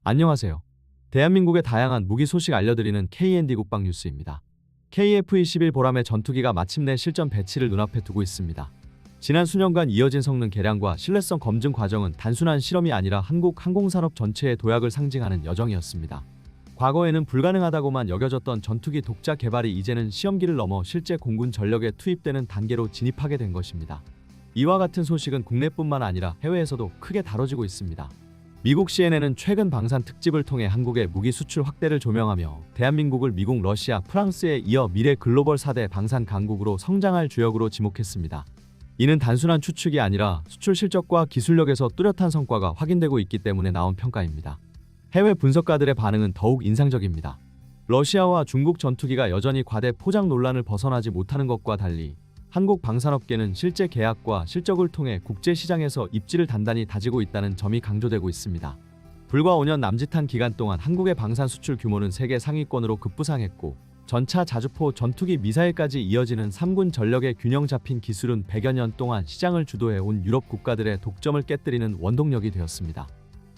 안녕하세요. 대한민국의 다양한 무기 소식 알려드리는 K&D 국방뉴스입니다. KF-21 보람의 전투기가 마침내 실전 배치를 눈앞에 두고 있습니다. 지난 수년간 이어진 성능 개량과 신뢰성 검증 과정은 단순한 실험이 아니라 한국 항공산업 전체의 도약을 상징하는 여정이었습니다. 과거에는 불가능하다고만 여겨졌던 전투기 독자 개발이 이제는 시험기를 넘어 실제 공군 전력에 투입되는 단계로 진입하게 된 것입니다. 이와 같은 소식은 국내뿐만 아니라 해외에서도 크게 다뤄지고 있습니다. 미국 CNN은 최근 방산 특집을 통해 한국의 무기 수출 확대를 조명하며 대한민국을 미국, 러시아, 프랑스에 이어 미래 글로벌 4대 방산 강국으로 성장할 주역으로 지목했습니다. 이는 단순한 추측이 아니라 수출 실적과 기술력에서 뚜렷한 성과가 확인되고 있기 때문에 나온 평가입니다. 해외 분석가들의 반응은 더욱 인상적입니다. 러시아와 중국 전투기가 여전히 과대 포장 논란을 벗어나지 못하는 것과 달리 한국 방산업계는 실제 계약과 실적을 통해 국제시장에서 입지를 단단히 다지고 있다는 점이 강조되고 있습니다. 불과 5년 남짓한 기간 동안 한국의 방산 수출 규모는 세계 상위권으로 급부상했고 전차, 자주포, 전투기, 미사일까지 이어지는 3군 전력의 균형 잡힌 기술은 100여 년 동안 시장을 주도해온 유럽 국가들의 독점을 깨뜨리는 원동력이 되었습니다.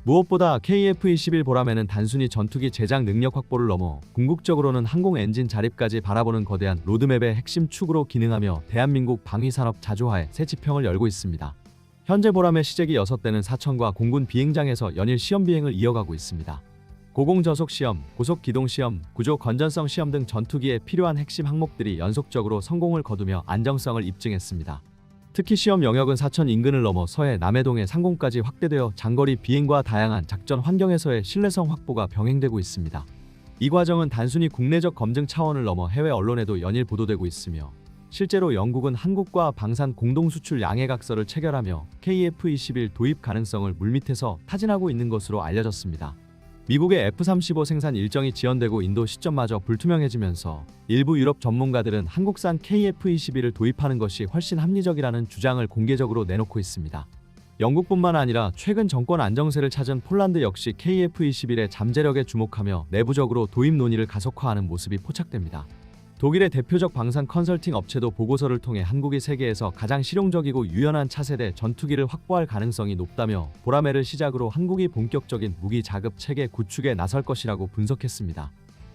무엇보다 KF-21 보람에는 단순히 전투기 제작 능력 확보를 넘어 궁극적으로는 항공 엔진 자립까지 바라보는 거대한 로드맵의 핵심 축으로 기능하며 대한민국 방위산업 자주화의 새 지평을 열고 있습니다. 현재 보람의 시제기 6대는 사천과 공군 비행장에서 연일 시험 비행을 이어가고 있습니다. 고공저속 시험, 고속 기동 시험, 구조 건전성 시험 등 전투기에 필요한 핵심 항목들이 연속적으로 성공을 거두며 안정성을 입증했습니다. 특히 시험 영역은 사천 인근을 넘어 서해 남해동의 상공까지 확대되어 장거리 비행과 다양한 작전 환경에서의 신뢰성 확보가 병행되고 있습니다. 이 과정은 단순히 국내적 검증 차원을 넘어 해외 언론에도 연일 보도되고 있으며 실제로 영국은 한국과 방산 공동수출 양해각서를 체결하며 KF-21 도입 가능성을 물밑에서 타진하고 있는 것으로 알려졌습니다. 미국의 F-35 생산 일정이 지연되고 인도 시점마저 불투명해지면서 일부 유럽 전문가들은 한국산 KF-21을 도입하는 것이 훨씬 합리적이라는 주장을 공개적으로 내놓고 있습니다. 영국뿐만 아니라 최근 정권 안정세를 찾은 폴란드 역시 KF-21의 잠재력에 주목하며 내부적으로 도입 논의를 가속화하는 모습이 포착됩니다. 독일의 대표적 방산 컨설팅 업체도 보고서를 통해 한국이 세계에서 가장 실용적이고 유연한 차세대 전투기를 확보할 가능성이 높다며 보라매를 시작으로 한국이 본격적인 무기 자급 체계 구축에 나설 것이라고 분석했습니다.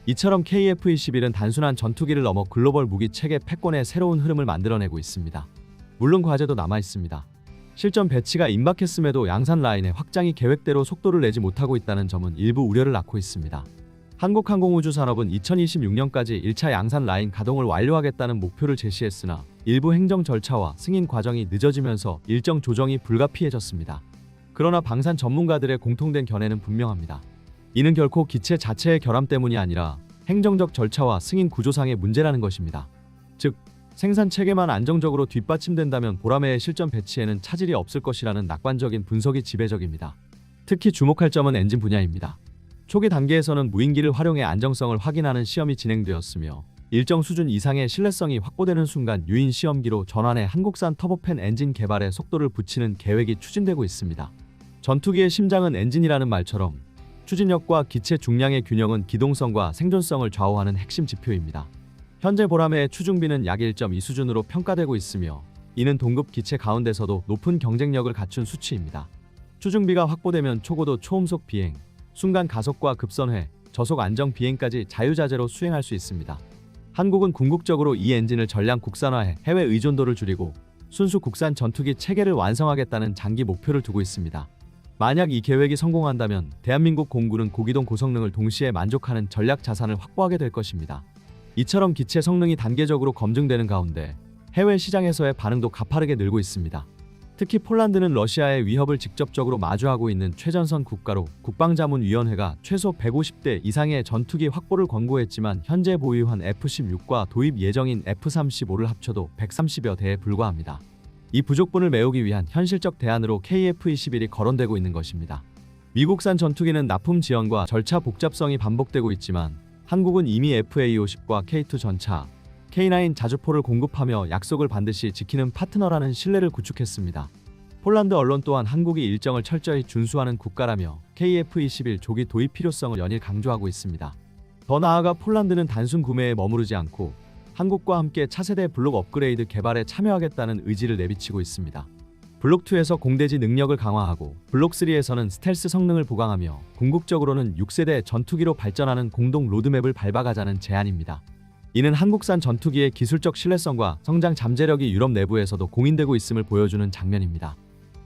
이처럼 KF-21은 단순한 전투기를 넘어 글로벌 무기 체계 패권의 새로운 흐름을 만들어내고 있습니다. 물론 과제도 남아 있습니다. 실전 배치가 임박했음에도 양산 라인의 확장이 계획대로 속도를 내지 못하고 있다는 점은 일부 우려를 낳고 있습니다. 한국항공우주산업은 2026년까지 1차 양산 라인 가동을 완료하겠다는 목표를 제시했으나 일부 행정 절차와 승인 과정이 늦어지면서 일정 조정이 불가피해졌습니다. 그러나 방산 전문가들의 공통된 견해는 분명합니다. 이는 결코 기체 자체의 결함 때문이 아니라 행정적 절차와 승인 구조상의 문제라는 것입니다. 즉, 생산 체계만 안정적으로 뒷받침된다면 보라매의 실전 배치에는 차질이 없을 것이라는 낙관적인 분석이 지배적입니다. 특히 주목할 점은 엔진 분야입니다. 초기 단계에서는 무인기를 활용해 안정성을 확인하는 시험이 진행되었으며 일정 수준 이상의 신뢰성이 확보되는 순간 유인 시험기로 전환해 한국산 터보팬 엔진 개발에 속도를 붙이는 계획이 추진되고 있습니다. 전투기의 심장은 엔진이라는 말처럼 추진력과 기체 중량의 균형은 기동성과 생존성을 좌우하는 핵심 지표입니다. 현재 보라매의 추중비는 약 1.2 수준으로 평가되고 있으며 이는 동급 기체 가운데서도 높은 경쟁력을 갖춘 수치입니다. 추중비가 확보되면 초고도 초음속 비행, 순간 가속과 급선회, 저속 안정 비행까지 자유자재로 수행할 수 있습니다. 한국은 궁극적으로 이 엔진을 전량 국산화해 해외 의존도를 줄이고 순수 국산 전투기 체계를 완성하겠다는 장기 목표를 두고 있습니다. 만약 이 계획이 성공한다면 대한민국 공군은 고기동 고성능을 동시에 만족하는 전략 자산을 확보하게 될 것입니다. 이처럼 기체 성능이 단계적으로 검증되는 가운데 해외 시장에서의 반응도 가파르게 늘고 있습니다. 특히 폴란드는 러시아의 위협을 직접적으로 마주하고 있는 최전선 국가로 국방자문위원회가 최소 150대 이상의 전투기 확보를 권고했지만 현재 보유한 F-16과 도입 예정인 F-35를 합쳐도 130여 대에 불과합니다. 이 부족분을 메우기 위한 현실적 대안으로 KF-21이 거론되고 있는 것입니다. 미국산 전투기는 납품 지연과 절차 복잡성이 반복되고 있지만 한국은 이미 FA-50과 K2 전차, K9 자주포를 공급하며 약속을 반드시 지키는 파트너라는 신뢰를 구축했습니다. 폴란드 언론 또한 한국이 일정을 철저히 준수하는 국가라며 KF-21 조기 도입 필요성을 연일 강조하고 있습니다. 더 나아가 폴란드는 단순 구매에 머무르지 않고 한국과 함께 차세대 블록 업그레이드 개발에 참여하겠다는 의지를 내비치고 있습니다. 블록2에서 공대지 능력을 강화하고 블록3에서는 스텔스 성능을 보강하며 궁극적으로는 6세대 전투기로 발전하는 공동 로드맵을 밟아가자는 제안입니다. 이는 한국산 전투기의 기술적 신뢰성과 성장 잠재력이 유럽 내부에서도 공인되고 있음을 보여주는 장면입니다.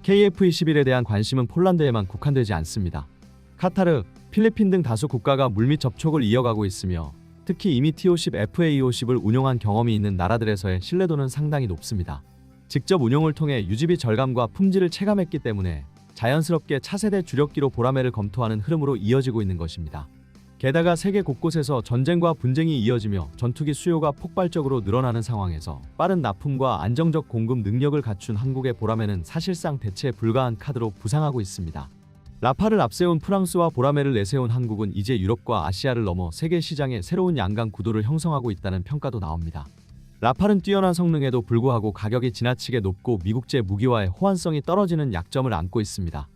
KF-21에 대한 관심은 폴란드에만 국한되지 않습니다. 카타르, 필리핀 등 다수 국가가 물밑 접촉을 이어가고 있으며 특히 이미 T-50, FA-50을 운용한 경험이 있는 나라들에서의 신뢰도는 상당히 높습니다. 직접 운용을 통해 유지비 절감과 품질을 체감했기 때문에 자연스럽게 차세대 주력기로 보라매를 검토하는 흐름으로 이어지고 있는 것입니다. 게다가 세계 곳곳에서 전쟁과 분쟁이 이어지며 전투기 수요가 폭발적으로 늘어나는 상황에서 빠른 납품과 안정적 공급 능력을 갖춘 한국의 보라매는 사실상 대체 불가한 카드로 부상하고 있습니다. 라파를 앞세운 프랑스와 보라매를 내세운 한국은 이제 유럽과 아시아를 넘어 세계 시장에 새로운 양강 구도를 형성하고 있다는 평가도 나옵니다. 라팔은 뛰어난 성능에도 불구하고 가격이 지나치게 높고 미국제 무기와의 호환성이 떨어지는 약점을 안고 있습니다.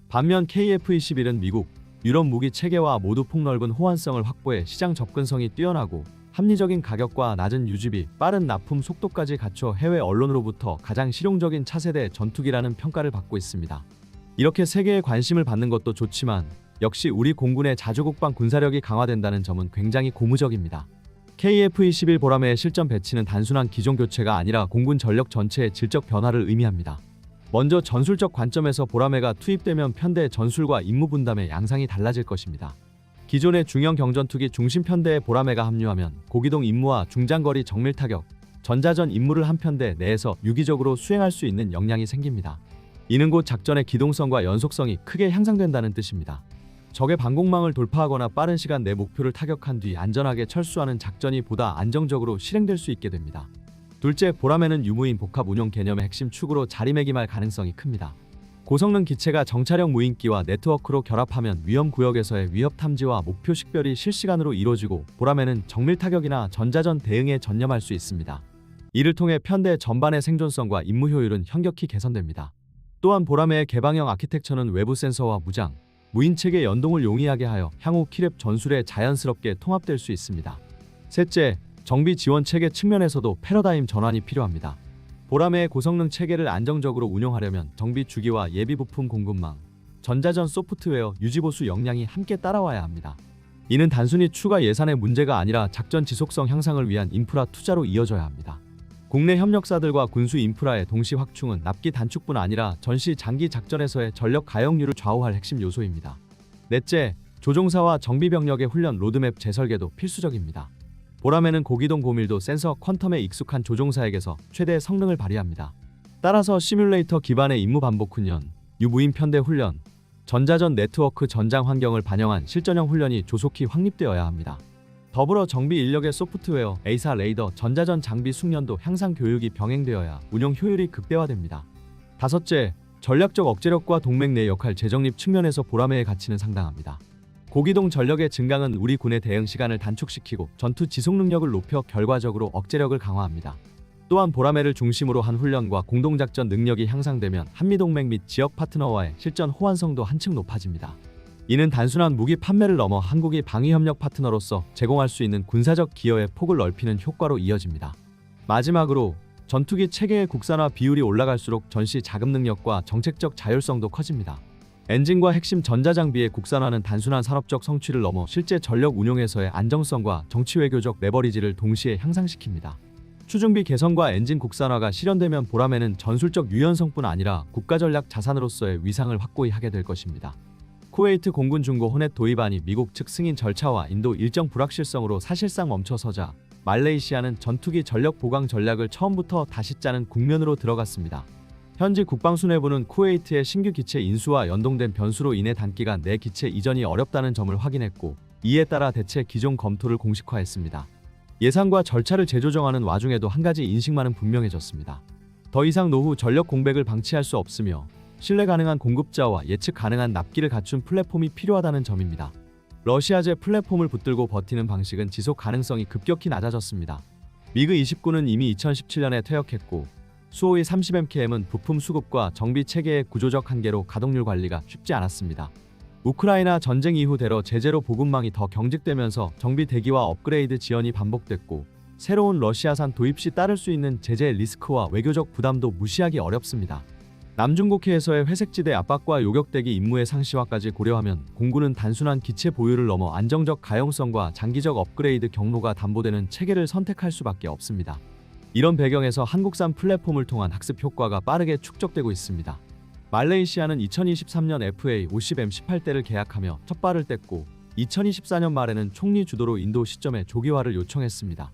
반면 KF-21은 미국, 유럽 무기 체계와 모두 폭넓은 호환성을 확보해 시장 접근성이 뛰어나고 합리적인 가격과 낮은 유지비, 빠른 납품 속도까지 갖춰 해외 언론으로부터 가장 실용적인 차세대 전투기라는 평가를 받고 있습니다. 이렇게 세계의 관심을 받는 것도 좋지만 역시 우리 공군의 자주국방 군사력이 강화된다는 점은 굉장히 고무적입니다. KF-21 보라매의 실전 배치는 단순한 기종 교체가 아니라 공군 전력 전체의 질적 변화를 의미합니다. 먼저 전술적 관점에서 보라매가 투입되면 편대의 전술과 임무 분담의 양상이 달라질 것입니다. 기존의 중형 경전투기 중심 편대에 보라매가 합류하면 고기동 임무와 중장거리 정밀 타격, 전자전 임무를 한 편대 내에서 유기적으로 수행할 수 있는 역량이 생깁니다. 이는 곧 작전의 기동성과 연속성이 크게 향상된다는 뜻입니다. 적의 방공망을 돌파하거나 빠른 시간 내 목표를 타격한 뒤 안전하게 철수하는 작전이 보다 안정적으로 실행될 수 있게 됩니다. 둘째, 보라매는 유무인 복합 운용 개념의 핵심 축으로 자리매김할 가능성이 큽니다. 고성능 기체가 정찰형 무인기와 네트워크로 결합하면 위험 구역에서의 위협 탐지와 목표 식별이 실시간으로 이루어지고 보라매는 정밀 타격이나 전자전 대응에 전념할 수 있습니다. 이를 통해 편대 전반의 생존성과 임무 효율은 현격히 개선됩니다. 또한 보라매의 개방형 아키텍처는 외부 센서와 무장, 무인체계 연동을 용이하게 하여 향후 키랩 전술에 자연스럽게 통합될 수 있습니다. 셋째, 정비 지원 체계 측면에서도 패러다임 전환이 필요합니다. 보라매의 고성능 체계를 안정적으로 운용하려면 정비 주기와 예비 부품 공급망, 전자전 소프트웨어, 유지보수 역량이 함께 따라와야 합니다. 이는 단순히 추가 예산의 문제가 아니라 작전 지속성 향상을 위한 인프라 투자로 이어져야 합니다. 국내 협력사들과 군수 인프라의 동시 확충은 납기 단축뿐 아니라 전시 장기 작전에서의 전력 가용률을 좌우할 핵심 요소입니다. 넷째, 조종사와 정비병력의 훈련 로드맵 재설계도 필수적입니다. 보라매는 고기동 고밀도 센서 퀀텀에 익숙한 조종사에게서 최대 성능을 발휘합니다. 따라서 시뮬레이터 기반의 임무 반복 훈련, 유무인 편대 훈련, 전자전 네트워크 전장 환경을 반영한 실전형 훈련이 조속히 확립되어야 합니다. 더불어 정비 인력의 소프트웨어, A사 레이더, 전자전 장비 숙련도 향상 교육이 병행되어야 운용 효율이 극대화됩니다. 다섯째, 전략적 억제력과 동맹 내 역할 재정립 측면에서 보라매의 가치는 상당합니다. 고기동 전력의 증강은 우리 군의 대응 시간을 단축시키고 전투 지속 능력을 높여 결과적으로 억제력을 강화합니다. 또한 보라매를 중심으로 한 훈련과 공동작전 능력이 향상되면 한미동맹 및 지역 파트너와의 실전 호환성도 한층 높아집니다. 이는 단순한 무기 판매를 넘어 한국이 방위협력 파트너로서 제공할 수 있는 군사적 기여의 폭을 넓히는 효과로 이어집니다. 마지막으로 전투기 체계의 국산화 비율이 올라갈수록 전시 자금 능력과 정책적 자율성도 커집니다. 엔진과 핵심 전자장비의 국산화는 단순한 산업적 성취를 넘어 실제 전력 운용에서의 안정성과 정치외교적 레버리지를 동시에 향상시킵니다. 추중비 개선과 엔진 국산화가 실현되면 보라매는 전술적 유연성뿐 아니라 국가전략 자산으로서의 위상을 확고히 하게 될 것입니다. 쿠웨이트 공군 중고 호넷 도입안이 미국 측 승인 절차와 인도 일정 불확실성으로 사실상 멈춰서자 말레이시아는 전투기 전력 보강 전략을 처음부터 다시 짜는 국면으로 들어갔습니다. 현지 국방수뇌부는 쿠웨이트의 신규 기체 인수와 연동된 변수로 인해 단기간 내 기체 이전이 어렵다는 점을 확인했고 이에 따라 대체 기종 검토를 공식화했습니다. 예산과 절차를 재조정하는 와중에도 한 가지 인식만은 분명해졌습니다. 더 이상 노후 전력 공백을 방치할 수 없으며 신뢰 가능한 공급자와 예측 가능한 납기를 갖춘 플랫폼이 필요하다는 점입니다. 러시아제 플랫폼을 붙들고 버티는 방식은 지속 가능성이 급격히 낮아졌습니다. 미그 29는 이미 2017년에 퇴역했고 수호이 30MKM은 부품 수급과 정비 체계의 구조적 한계로 가동률 관리가 쉽지 않았습니다. 우크라이나 전쟁 이후대로 제재로 보급망이 더 경직되면서 정비 대기와 업그레이드 지연이 반복됐고 새로운 러시아산 도입 시 따를 수 있는 제재 리스크와 외교적 부담도 무시하기 어렵습니다. 남중국해에서의 회색지대 압박과 요격대기 임무의 상시화까지 고려하면 공군은 단순한 기체 보유를 넘어 안정적 가용성과 장기적 업그레이드 경로가 담보되는 체계를 선택할 수밖에 없습니다. 이런 배경에서 한국산 플랫폼을 통한 학습 효과가 빠르게 축적되고 있습니다. 말레이시아는 2023년 FA-50M 18대를 계약하며 첫 발을 뗐고 2024년 말에는 총리 주도로 인도 시점에 조기화를 요청했습니다.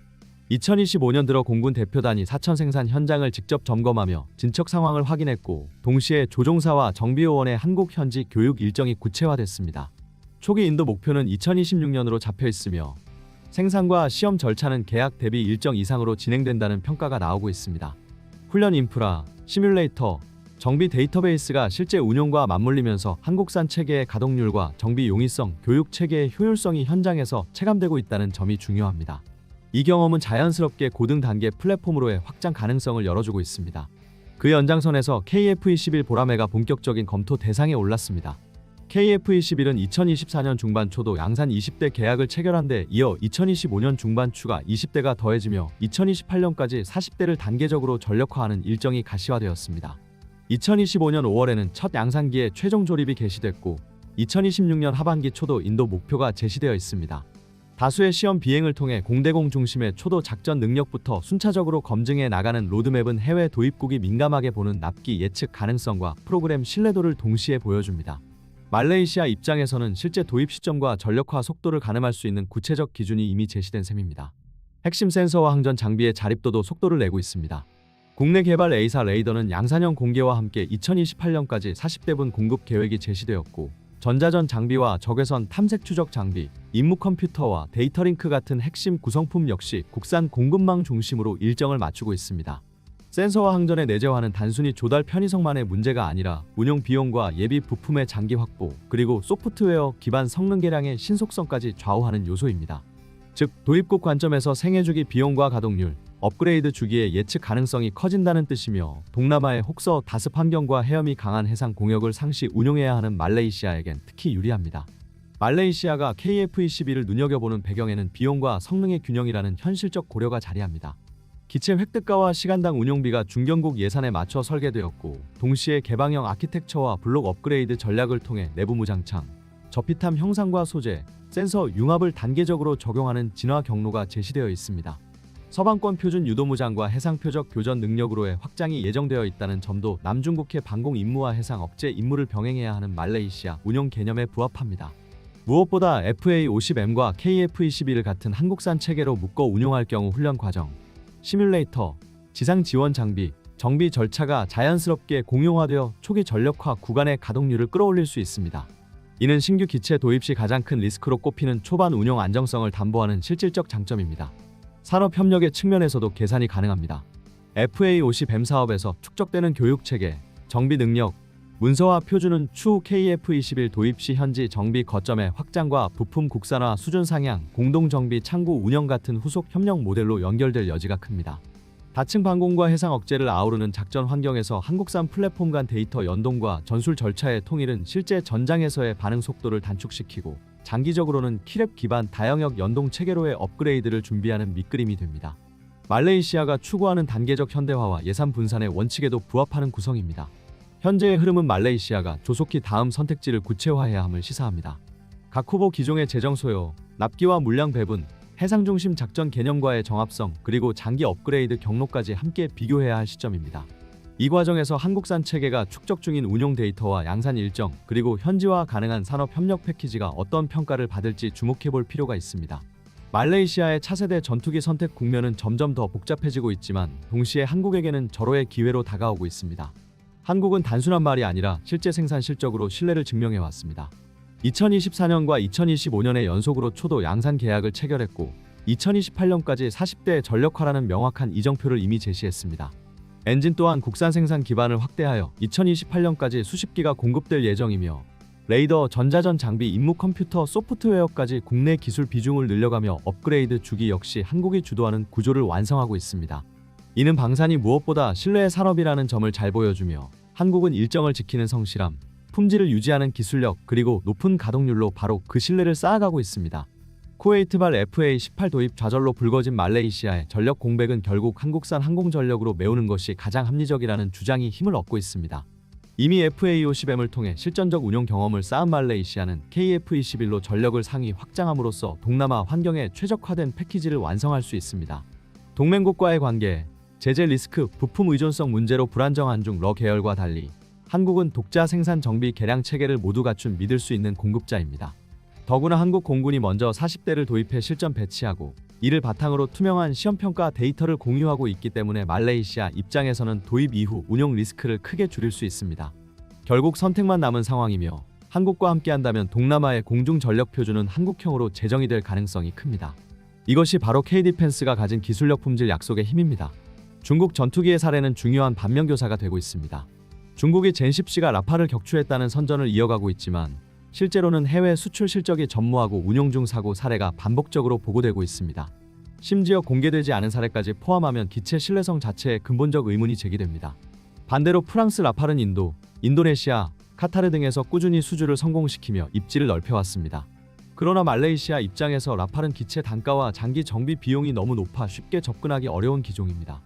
2025년 들어 공군 대표단이 사천 생산 현장을 직접 점검하며 진척 상황을 확인했고 동시에 조종사와 정비요원의 한국 현지 교육 일정이 구체화됐습니다. 초기 인도 목표는 2026년으로 잡혀 있으며 생산과 시험 절차는 계약 대비 일정 이상으로 진행된다는 평가가 나오고 있습니다. 훈련 인프라, 시뮬레이터, 정비 데이터베이스가 실제 운용과 맞물리면서 한국산 체계의 가동률과 정비 용이성, 교육 체계의 효율성이 현장에서 체감되고 있다는 점이 중요합니다. 이 경험은 자연스럽게 고등 단계 플랫폼으로의 확장 가능성을 열어주고 있습니다. 그 연장선에서 KF-21 보라매가 본격적인 검토 대상에 올랐습니다. KF-21은 2024년 중반 초도 양산 20대 계약을 체결한 데 이어 2025년 중반 추가 20대가 더해지며 2028년까지 40대를 단계적으로 전력화하는 일정이 가시화되었습니다. 2025년 5월에는 첫 양산기의 최종 조립이 개시됐고 2026년 하반기 초도 인도 목표가 제시되어 있습니다. 다수의 시험 비행을 통해 공대공 중심의 초도 작전 능력부터 순차적으로 검증해 나가는 로드맵은 해외 도입국이 민감하게 보는 납기 예측 가능성과 프로그램 신뢰도를 동시에 보여줍니다. 말레이시아 입장에서는 실제 도입 시점과 전력화 속도를 가늠할 수 있는 구체적 기준이 이미 제시된 셈입니다. 핵심 센서와 항전 장비의 자립도도 속도를 내고 있습니다. 국내 개발 A사 레이더는 양산형 공개와 함께 2028년까지 40대분 공급 계획이 제시되었고 전자전 장비와 적외선 탐색 추적 장비, 임무 컴퓨터와 데이터 링크 같은 핵심 구성품 역시 국산 공급망 중심으로 일정을 맞추고 있습니다. 센서와 항전의 내재화는 단순히 조달 편의성만의 문제가 아니라 운용 비용과 예비 부품의 장기 확보, 그리고 소프트웨어 기반 성능 개량의 신속성까지 좌우하는 요소입니다. 즉, 도입국 관점에서 생애주기 비용과 가동률, 업그레이드 주기의 예측 가능성이 커진다는 뜻이며 동남아의 혹서 다습 환경과 헤엄이 강한 해상 공역을 상시 운용해야 하는 말레이시아에겐 특히 유리합니다. 말레이시아가 KF-21을 눈여겨보는 배경에는 비용과 성능의 균형이라는 현실적 고려가 자리합니다. 기체 획득가와 시간당 운용비가 중견국 예산에 맞춰 설계되었고 동시에 개방형 아키텍처와 블록 업그레이드 전략을 통해 내부 무장창, 저피탐 형상과 소재, 센서 융합을 단계적으로 적용하는 진화 경로가 제시되어 있습니다. 서방권 표준 유도무장과 해상 표적 교전 능력으로의 확장이 예정되어 있다는 점도 남중국해 방공 임무와 해상 억제 임무를 병행해야 하는 말레이시아 운용 개념에 부합합니다. 무엇보다 FA-50M과 KF-21을 같은 한국산 체계로 묶어 운용할 경우 훈련 과정, 시뮬레이터, 지상 지원 장비, 정비 절차가 자연스럽게 공용화되어 초기 전력화 구간의 가동률을 끌어올릴 수 있습니다. 이는 신규 기체 도입 시 가장 큰 리스크로 꼽히는 초반 운용 안정성을 담보하는 실질적 장점입니다. 산업협력의 측면에서도 계산이 가능합니다. FA-50M 사업에서 축적되는 교육체계, 정비 능력, 문서화 표준은 추후 KF-21 도입 시 현지 정비 거점의 확장과 부품 국산화 수준 상향, 공동정비 창구 운영 같은 후속 협력 모델로 연결될 여지가 큽니다. 다층 방공과 해상 억제를 아우르는 작전 환경에서 한국산 플랫폼 간 데이터 연동과 전술 절차의 통일은 실제 전장에서의 반응 속도를 단축시키고 장기적으로는 키랩 기반 다영역 연동 체계로의 업그레이드를 준비하는 밑그림이 됩니다. 말레이시아가 추구하는 단계적 현대화와 예산 분산의 원칙에도 부합하는 구성입니다. 현재의 흐름은 말레이시아가 조속히 다음 선택지를 구체화해야 함을 시사합니다. 각 후보 기종의 재정 소요, 납기와 물량 배분, 해상 중심 작전 개념과의 정합성, 그리고 장기 업그레이드 경로까지 함께 비교해야 할 시점입니다. 이 과정에서 한국산 체계가 축적 중인 운용 데이터와 양산 일정, 그리고 현지화 가능한 산업 협력 패키지가 어떤 평가를 받을지 주목해볼 필요가 있습니다. 말레이시아의 차세대 전투기 선택 국면은 점점 더 복잡해지고 있지만 동시에 한국에게는 절호의 기회로 다가오고 있습니다. 한국은 단순한 말이 아니라 실제 생산 실적으로 신뢰를 증명해왔습니다. 2024년과 2025년에 연속으로 초도 양산 계약을 체결했고 2028년까지 40대 전력화라는 명확한 이정표를 이미 제시했습니다. 엔진 또한 국산 생산 기반을 확대하여 2028년까지 수십 기가 공급될 예정이며 레이더, 전자전 장비, 임무 컴퓨터, 소프트웨어까지 국내 기술 비중을 늘려가며 업그레이드 주기 역시 한국이 주도하는 구조를 완성하고 있습니다. 이는 방산이 무엇보다 신뢰의 산업이라는 점을 잘 보여주며 한국은 일정을 지키는 성실함, 품질을 유지하는 기술력, 그리고 높은 가동률로 바로 그 신뢰를 쌓아가고 있습니다. 쿠웨이트발 FA-18 도입 좌절로 불거진 말레이시아의 전력 공백은 결국 한국산 항공전력으로 메우는 것이 가장 합리적이라는 주장이 힘을 얻고 있습니다. 이미 FA50M을 통해 실전적 운용 경험을 쌓은 말레이시아는 KF-21로 전력을 상위 확장함으로써 동남아 환경에 최적화된 패키지를 완성할 수 있습니다. 동맹국과의 관계, 제재 리스크, 부품 의존성 문제로 불안정한 중 러 계열과 달리 한국은 독자 생산 정비 개량 체계를 모두 갖춘 믿을 수 있는 공급자입니다. 더구나 한국 공군이 먼저 40대를 도입해 실전 배치하고 이를 바탕으로 투명한 시험평가 데이터를 공유하고 있기 때문에 말레이시아 입장에서는 도입 이후 운용 리스크를 크게 줄일 수 있습니다. 결국 선택만 남은 상황이며 한국과 함께한다면 동남아의 공중 전력 표준은 한국형으로 제정이 될 가능성이 큽니다. 이것이 바로 K-디펜스가 가진 기술력 품질 약속의 힘입니다. 중국 전투기의 사례는 중요한 반면교사가 되고 있습니다. 중국이 젠10C가 라팔을 격추했다는 선전을 이어가고 있지만 실제로는 해외 수출 실적이 전무하고 운용 중 사고 사례가 반복적으로 보고되고 있습니다. 심지어 공개되지 않은 사례까지 포함하면 기체 신뢰성 자체에 근본적 의문이 제기됩니다. 반대로 프랑스 라팔은 인도, 인도네시아, 카타르 등에서 꾸준히 수주를 성공시키며 입지를 넓혀왔습니다. 그러나 말레이시아 입장에서 라팔은 기체 단가와 장기 정비 비용이 너무 높아 쉽게 접근하기 어려운 기종입니다.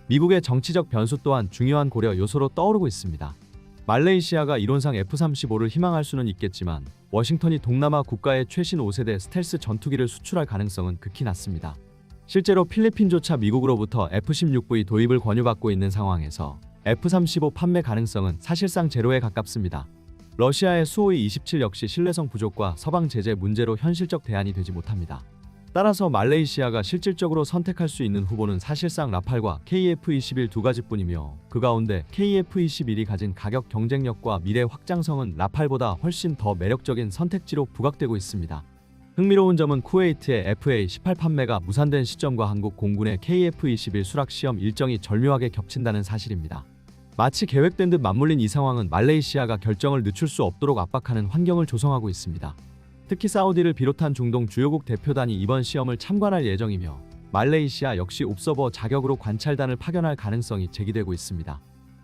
미국의 정치적 변수 또한 중요한 고려 요소로 떠오르고 있습니다. 말레이시아가 이론상 F-35를 희망할 수는 있겠지만 워싱턴이 동남아 국가의 최신 5세대 스텔스 전투기를 수출할 가능성은 극히 낮습니다. 실제로 필리핀조차 미국으로부터 F-16V 도입을 권유받고 있는 상황에서 F-35 판매 가능성은 사실상 제로에 가깝습니다. 러시아의 수호이-27 역시 신뢰성 부족과 서방 제재 문제로 현실적 대안이 되지 못합니다. 따라서 말레이시아가 실질적으로 선택할 수 있는 후보는 사실상 라팔과 KF-21 두 가지뿐이며 그 가운데 KF-21이 가진 가격 경쟁력과 미래 확장성은 라팔보다 훨씬 더 매력적인 선택지로 부각되고 있습니다. 흥미로운 점은 쿠웨이트의 FA-18 판매가 무산된 시점과 한국 공군의 KF-21 수락 시험 일정이 절묘하게 겹친다는 사실입니다. 마치 계획된 듯 맞물린 이 상황은 말레이시아가 결정을 늦출 수 없도록 압박하는 환경을 조성하고 있습니다. 특히 사우디를 비롯한 중동 주요국 대표단이 이번 시험을 참관할 예정이며 말레이시아 역시 옵서버 자격으로 관찰단을 파견할 가능성이 제기되고 있습니다.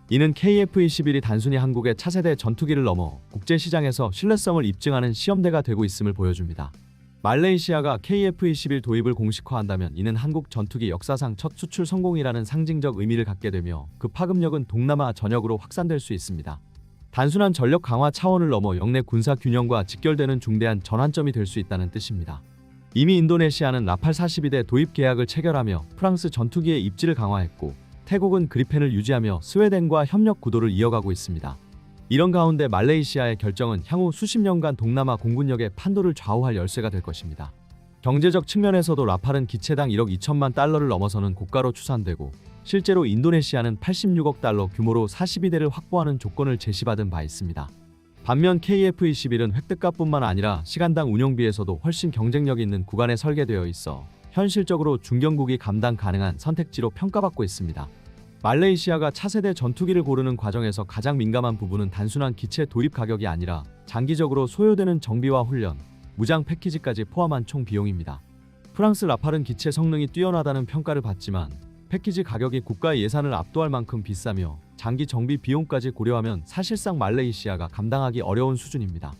이는 KF-21이 단순히 한국의 차세대 전투기를 넘어 국제시장에서 신뢰성을 입증하는 시험대가 되고 있음을 보여줍니다. 말레이시아가 KF-21 도입을 공식화한다면 이는 한국 전투기 역사상 첫 수출 성공이라는 상징적 의미를 갖게 되며 그 파급력은 동남아 전역으로 확산될 수 있습니다. 단순한 전력 강화 차원을 넘어 영내 군사 균형과 직결되는 중대한 전환점이 될 수 있다는 뜻입니다. 이미 인도네시아는 라팔 42대 도입 계약을 체결하며 프랑스 전투기의 입지를 강화했고 태국은 그리펜을 유지하며 스웨덴과 협력 구도를 이어가고 있습니다. 이런 가운데 말레이시아의 결정은 향후 수십 년간 동남아 공군력의 판도를 좌우할 열쇠가 될 것입니다. 경제적 측면에서도 라팔은 기체당 1억 2천만 달러를 넘어서는 고가로 추산되고 실제로 인도네시아는 86억 달러 규모로 42대를 확보하는 조건을 제시받은 바 있습니다. 반면 KF-21은 획득가뿐만 아니라 시간당 운용비에서도 훨씬 경쟁력 있는 구간에 설계되어 있어 현실적으로 중견국이 감당 가능한 선택지로 평가받고 있습니다. 말레이시아가 차세대 전투기를 고르는 과정에서 가장 민감한 부분은 단순한 기체 도입 가격이 아니라 장기적으로 소요되는 정비와 훈련, 무장 패키지까지 포함한 총 비용입니다. 프랑스 라팔은 기체 성능이 뛰어나다는 평가를 받지만 패키지 가격이 국가의 예산을 압도할 만큼 비싸며 장기 정비 비용까지 고려하면 사실상 말레이시아가 감당하기 어려운 수준입니다.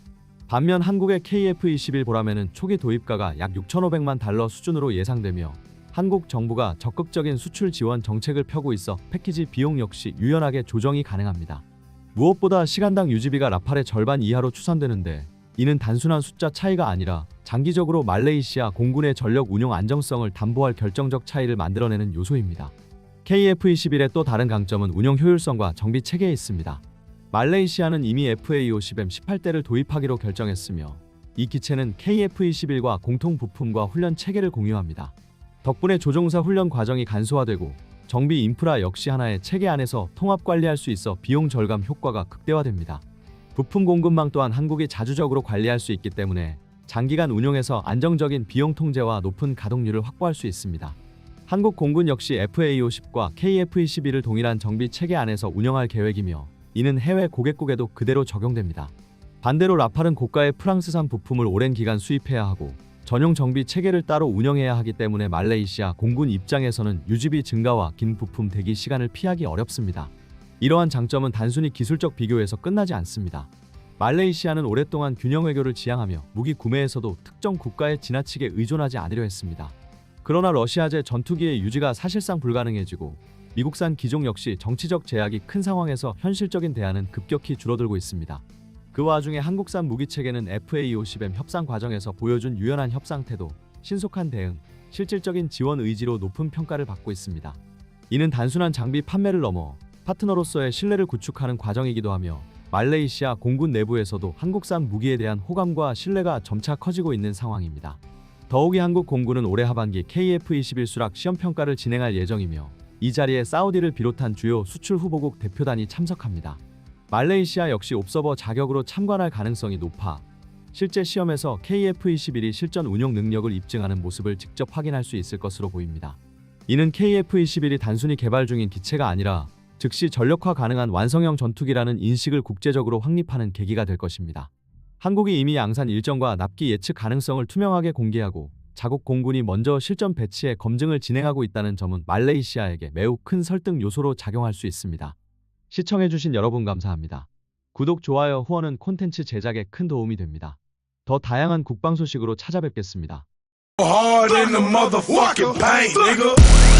반면 한국의 KF-21 보라매는 초기 도입가가 약 6,500만 달러 수준으로 예상되며 한국 정부가 적극적인 수출 지원 정책을 펴고 있어 패키지 비용 역시 유연하게 조정이 가능합니다. 무엇보다 시간당 유지비가 라팔의 절반 이하로 추산되는데 이는 단순한 숫자 차이가 아니라 장기적으로 말레이시아 공군의 전력 운용 안정성을 담보할 결정적 차이를 만들어내는 요소입니다. KF-21의 또 다른 강점은 운용 효율성과 정비 체계에 있습니다. 말레이시아는 이미 FA-50M 18대를 도입하기로 결정했으며 이 기체는 KF-21과 공통 부품과 훈련 체계를 공유합니다. 덕분에 조종사 훈련 과정이 간소화되고 정비 인프라 역시 하나의 체계 안에서 통합 관리할 수 있어 비용 절감 효과가 극대화됩니다. 부품 공급망 또한 한국이 자주적으로 관리할 수 있기 때문에 장기간 운용에서 안정적인 비용 통제와 높은 가동률을 확보할 수 있습니다. 한국 공군 역시 FA-50과 KF-21을 동일한 정비 체계 안에서 운영할 계획이며 이는 해외 고객국에도 그대로 적용됩니다. 반대로 라팔은 고가의 프랑스산 부품을 오랜 기간 수입해야 하고 전용 정비 체계를 따로 운영해야 하기 때문에 말레이시아 공군 입장에서는 유지비 증가와 긴 부품 대기 시간을 피하기 어렵습니다. 이러한 장점은 단순히 기술적 비교에서 끝나지 않습니다. 말레이시아는 오랫동안 균형 외교를 지향하며 무기 구매에서도 특정 국가에 지나치게 의존하지 않으려 했습니다. 그러나 러시아제 전투기의 유지가 사실상 불가능해지고 미국산 기종 역시 정치적 제약이 큰 상황에서 현실적인 대안은 급격히 줄어들고 있습니다. 그 와중에 한국산 무기 체계는 FA50M 협상 과정에서 보여준 유연한 협상 태도, 신속한 대응, 실질적인 지원 의지로 높은 평가를 받고 있습니다. 이는 단순한 장비 판매를 넘어 파트너로서의 신뢰를 구축하는 과정이기도 하며 말레이시아 공군 내부에서도 한국산 무기에 대한 호감과 신뢰가 점차 커지고 있는 상황입니다. 더욱이 한국 공군은 올해 하반기 KF-21 수락 시험평가를 진행할 예정이며 이 자리에 사우디를 비롯한 주요 수출 후보국 대표단이 참석합니다. 말레이시아 역시 옵서버 자격으로 참관할 가능성이 높아 실제 시험에서 KF-21이 실전 운용 능력을 입증하는 모습을 직접 확인할 수 있을 것으로 보입니다. 이는 KF-21이 단순히 개발 중인 기체가 아니라 즉시 전력화 가능한 완성형 전투기라는 인식을 국제적으로 확립하는 계기가 될 것입니다. 한국이 이미 양산 일정과 납기 예측 가능성을 투명하게 공개하고 자국 공군이 먼저 실전 배치에 검증을 진행하고 있다는 점은 말레이시아에게 매우 큰 설득 요소로 작용할 수 있습니다. 시청해주신 여러분 감사합니다. 구독, 좋아요, 후원은 콘텐츠 제작에 큰 도움이 됩니다. 더 다양한 국방 소식으로 찾아뵙겠습니다. Hard in the motherfucking paint, nigga.